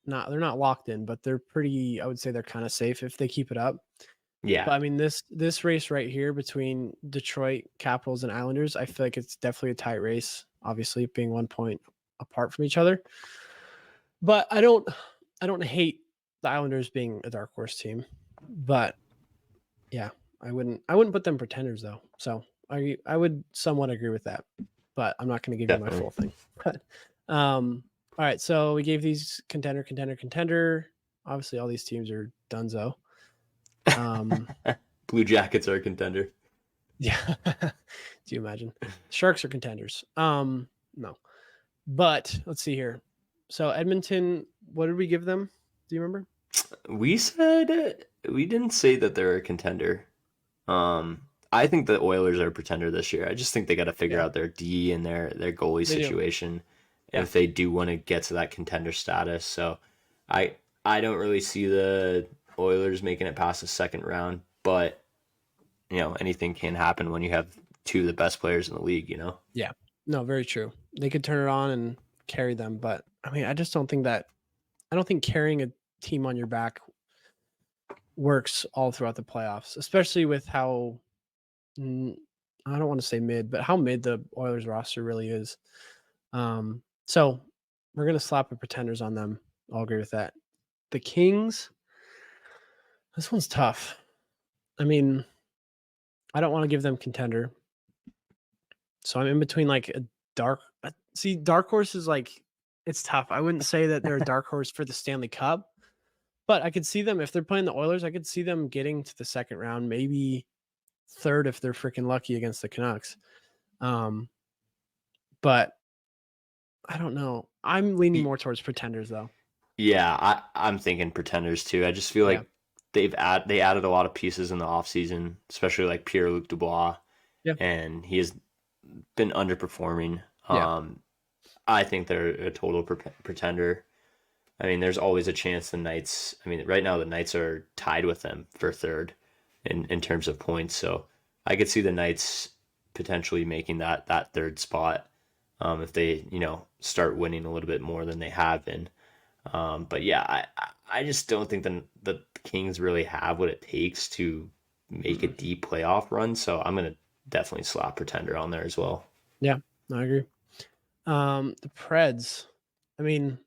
not. They're not locked in, but they're pretty. I would say they're kind of safe if they keep it up. Yeah, But I mean, this race right here between Detroit Capitals and Islanders, I feel like it's definitely a tight race. Obviously, being 1 point apart from each other. But I don't hate the Islanders being a dark horse team. But yeah, I wouldn't put them pretenders though. So I would somewhat agree with that. But I'm not going to give you my definitely. full thing. But all right, so we gave these contender. Obviously, all these teams are donezo. Um, Blue Jackets are a contender. yeah. Do you imagine? Sharks are contenders. No. But let's see here. So Edmonton, what did we give them? Do you remember? We said we didn't say that they're a contender. I think the Oilers are a pretender this year. I just think they got to figure Yeah, out their D and their goalie they do. situation Yeah. if they do want to get to that contender status. So I I don't really see the Oilers making it past the second round, but anything can happen when you have two of the best players in the league. Yeah. No, very true. They could turn it on and carry them, but I mean, I just don't think that I don't think carrying a team on your back works all throughout the playoffs, especially with how mm, I don't want to say mid, but how mid the Oilers roster really is. So we're gonna slap the pretenders on them. I'll agree with that. The Kings, this one's tough. I mean, I don't want to give them contender, so I'm in between like a dark. See, dark horse is like it's tough. I wouldn't say that they're a dark horse for the Stanley Cup, but I could see them if they're playing the Oilers. I could see them getting to the second round, maybe third if they're freaking lucky against the Canucks. Um, but I don't know. I'm leaning Y- more towards pretenders though. Yeah, I'm thinking pretenders too. I just feel Yeah. like they added a lot of pieces in the offseason, especially like Pierre-Luc Dubois, Yeah. and he has been underperforming. Yeah. I think they're a total pretender. I mean, there's always a chance the Knights. I mean, right now the Knights are tied with them for third in terms of points. So I could see the Knights potentially making that third spot if they start winning a little bit more than they have been. But yeah, I just don't think the Kings really have what it takes to make a Mm-mm. deep playoff run. So I'm gonna definitely slap pretender on there as well. Yeah. I agree. The Preds. I mean,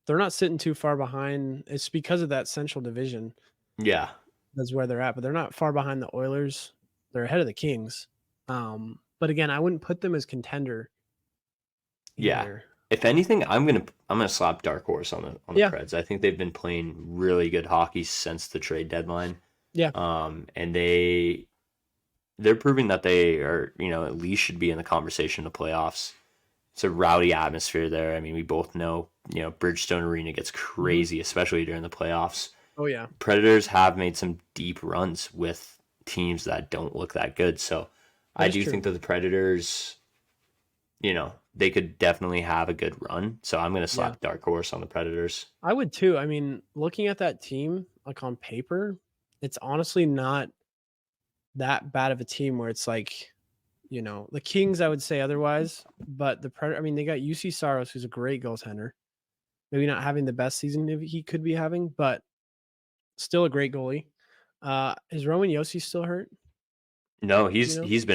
they're not sitting too far behind. It's because of that Central Division. Yeah, That's where they're at, but they're not far behind the Oilers. They're ahead of the Kings. But again, I wouldn't put them as contender yeah. either. If anything, I'm gonna slap Dark Horse on the Yeah. Preds. I think they've been playing really good hockey since the trade deadline. Yeah. And they're proving that they are, at least should be in the conversation of the playoffs. It's a rowdy atmosphere there. I mean, we both know, Bridgestone Arena gets Mhm. crazy, especially during the playoffs. Oh yeah. Predators have made some deep runs with teams that don't look that good. So That I is do true. think that the Predators, they could definitely have a good run. So I'm going to Yeah. slap Dark Horse on the Predators. I would too. I mean, looking at that team, like on paper, it's honestly not that bad of a team where it's like, the Kings, I would say otherwise, but the Predator, I mean, they got UC Saros, who's a great goaltender. Maybe not having the best season he could be having, but still a great goalie. Is Roman Yossi still hurt? No, Do you know? he's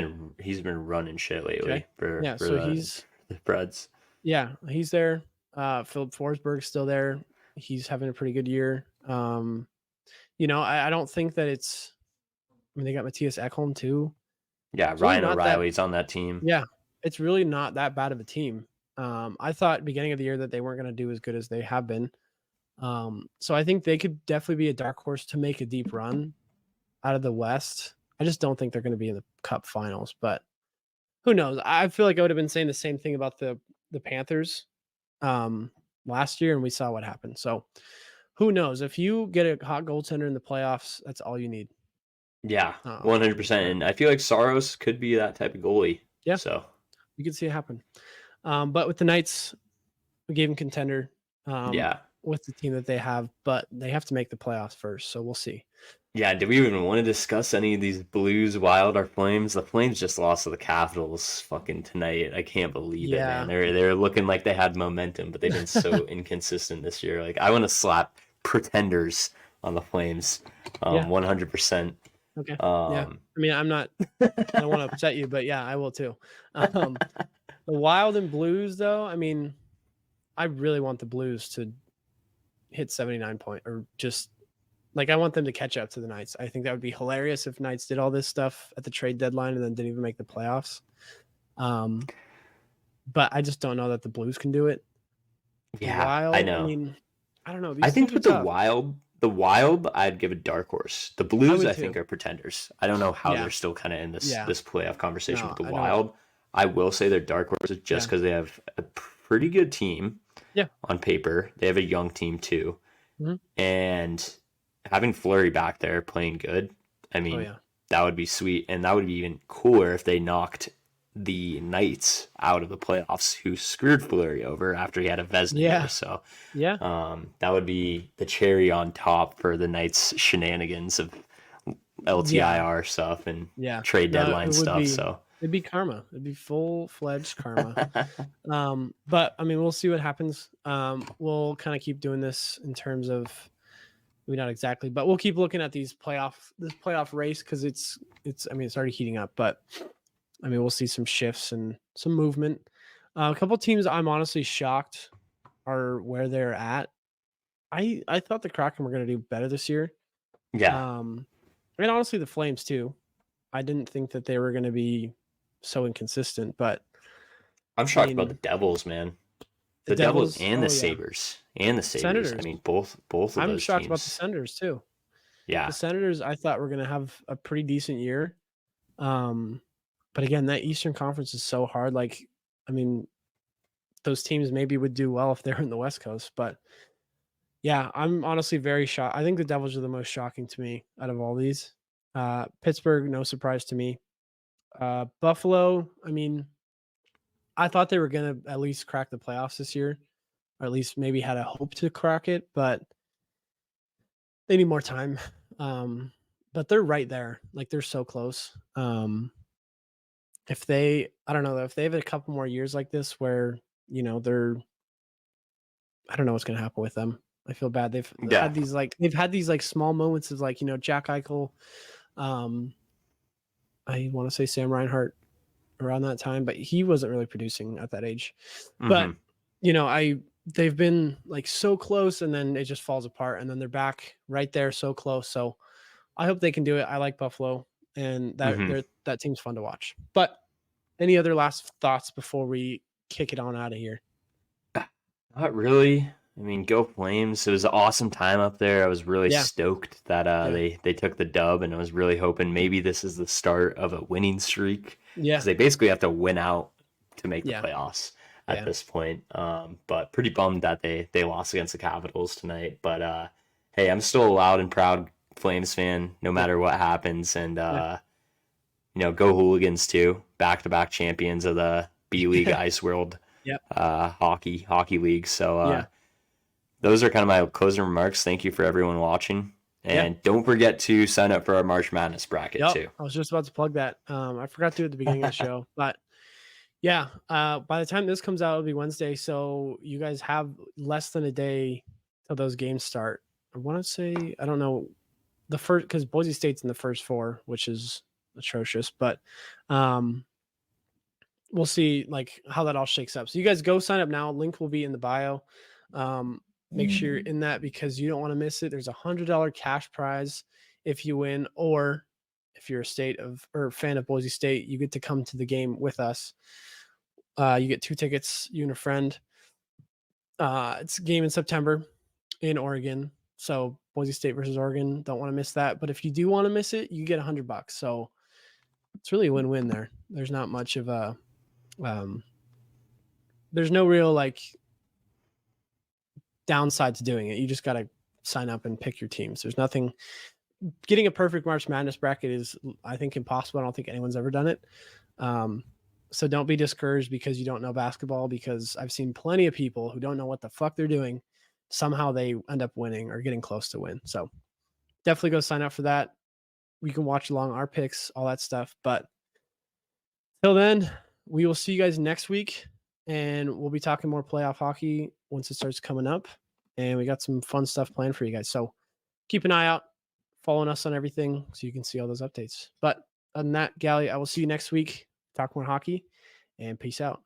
been running shit lately Okay. for Yeah, for so the, he's the Preds. yeah, he's there. Philip Forsberg's still there. He's having a pretty good year. I don't think that it's I mean they got Matthias Ekholm too. Yeah, It's really Ryan not that O'Reilly's on that team. yeah, it's really not that bad of a team. I thought beginning of the year that they weren't gonna do as good as they have been. So I think they could definitely be a dark horse to make a deep run out of the West. I just don't think they're gonna be in the cup finals, but who knows? I feel like I would have been saying the same thing about the Panthers um, last year, and we saw what happened. So who knows? If you get a hot goaltender in the playoffs, that's all you need. Yeah, 100%. But And I feel like Saros could be that type of goalie. yeah, So you can see it happen. But with the Knights, we gave them contender yeah, with the team that they have, but they have to make the playoffs first. So we'll see. Yeah, do we even want to discuss any of these Blues, Wild, or Flames? The Flames just lost to the Capitals fucking tonight. I can't believe it, man. Yeah. They're looking like they had momentum, but they've been so inconsistent this year. Like I want to slap pretenders on the Flames, Yeah. 100%. Okay. Yeah. Um, I mean, I don't want to upset you, but yeah, I will too. The Wild and Blues, though, I mean, I really want the Blues to hit 79 point or just like I want them to catch up to the Knights. I think that would be hilarious if Knights did all this stuff at the trade deadline and then didn't even make the playoffs. But I just don't know that the Blues can do it. The yeah, I Wild, I know. mean, I don't know. I These think teams are with tough. The Wild, I'd give a dark horse. The I Blues, would I too. think, are pretenders. I don't know how Yeah. they're still kind of in Yeah. this playoff conversation, No, but the I don't. Wild, I will say they're dark horses just Yeah. because they have a pretty good team Yeah. on paper. They have a young team too, Mhm. and having Fleury back there playing good, I Oh, mean, yeah. that would be sweet, and that would be even cooler if they knocked the Knights out of the playoffs, who screwed Fleury over after he had a Vezina year. Yeah. So Yeah. that would be the cherry on top for the Knights' shenanigans of Yeah. LTIR stuff and Yeah. trade No, deadline it would stuff. be So it'd be karma. It'd be full-fledged karma. But I mean, we'll see what happens. We'll kind of keep doing this in terms of maybe not exactly, but we'll keep looking at this playoff race because it's I mean it's already heating up, but I mean we'll see some shifts and some movement. A couple teams I'm honestly shocked are where they're at. I thought the Kraken were going to do better this year. yeah, Um, and honestly the Flames too. I didn't think that they were going to be so inconsistent, but I'm I shocked about the mean Devils, man. the The Devils Devils. and the Oh yeah, Sabers and the Sabers. I Senators. mean, both of I'm those shocked about the teams. Senators too. The Yeah, Senators, I thought were going to have a pretty decent year. Um, but again, that Eastern Conference is so hard. Like, I mean, those teams maybe would do well if they're in the West Coast. But yeah, I'm honestly very shocked. I think the Devils are the most shocking to me out of all these. Pittsburgh, no surprise to me. Buffalo, I mean, I thought they were going to at least crack the playoffs this year, or at least maybe had a hope to crack it, but they need more time. But they're right there. Like, they're so close. If they I don't know, if they have a couple more years like this where, they're I don't know what's gonna happen with them. I feel bad. yeah, They've had these, like, small moments of, like, Jack Eichel, um, I wanna say Sam Reinhart around that time, but he wasn't really producing at that age. But, hmm they've been, like, so close, and then it just falls apart, and then they're back right there so close, so I hope they can do it. I like Buffalo, and hmm that team's fun to watch. But any other last thoughts before we kick it on out of here? Not really. I mean, go Flames. It was an awesome time up there. I was really Yeah, stoked that yeah, they took the dub, and I was really hoping maybe this is the start of a winning streak because yeah, they basically have to win out to make the yeah, playoffs at yeah, this point. But pretty bummed that they lost against the Capitals tonight. But hey, I'm still a loud and proud Flames fan, no yeah, matter what happens, and yeah, go Hooligans too, back to back champions of the B League yeah, Ice World yep, hockey league. So yeah, those are kind of my closing remarks. Thank you for everyone watching. yeah, And don't forget to sign up for our March Madness bracket yep. too. I was just about to plug that. I forgot to at the beginning of the show, but yeah, by the time this comes out, it'll be Wednesday, so you guys have less than a day till those games start. I want to say I don't know the first because Boise State's in the first four, which is atrocious, but um, we'll see like how that all shakes up. So you guys go sign up now. Link will be in the bio. Make sure you're in that because you don't want to miss it. There's $100 cash prize if you win, or if you're a state of or fan of Boise State, you get to come to the game with us. You get 2 tickets, you and a friend. It's a game in September in Oregon. So Boise State versus Oregon. Don't want to miss that. But if you do want to miss it, you get $100. So it's really a win-win there. There's not much of a um, there's no real like downside to doing it. You just got to sign up and pick your teams. There's nothing getting a perfect March Madness bracket is I think impossible. I don't think anyone's ever done it. So don't be discouraged because you don't know basketball, because I've seen plenty of people who don't know what the fuck they're doing. Somehow they end up winning or getting close to win. So definitely go sign up for that. We can watch along our picks, all that stuff. But till then, we will see you guys next week, and we'll be talking more playoff hockey once it starts coming up. And we got some fun stuff planned for you guys. So keep an eye out, following us on everything so you can see all those updates. But other than that, Gali, I will see you next week. Talk more hockey, and peace out.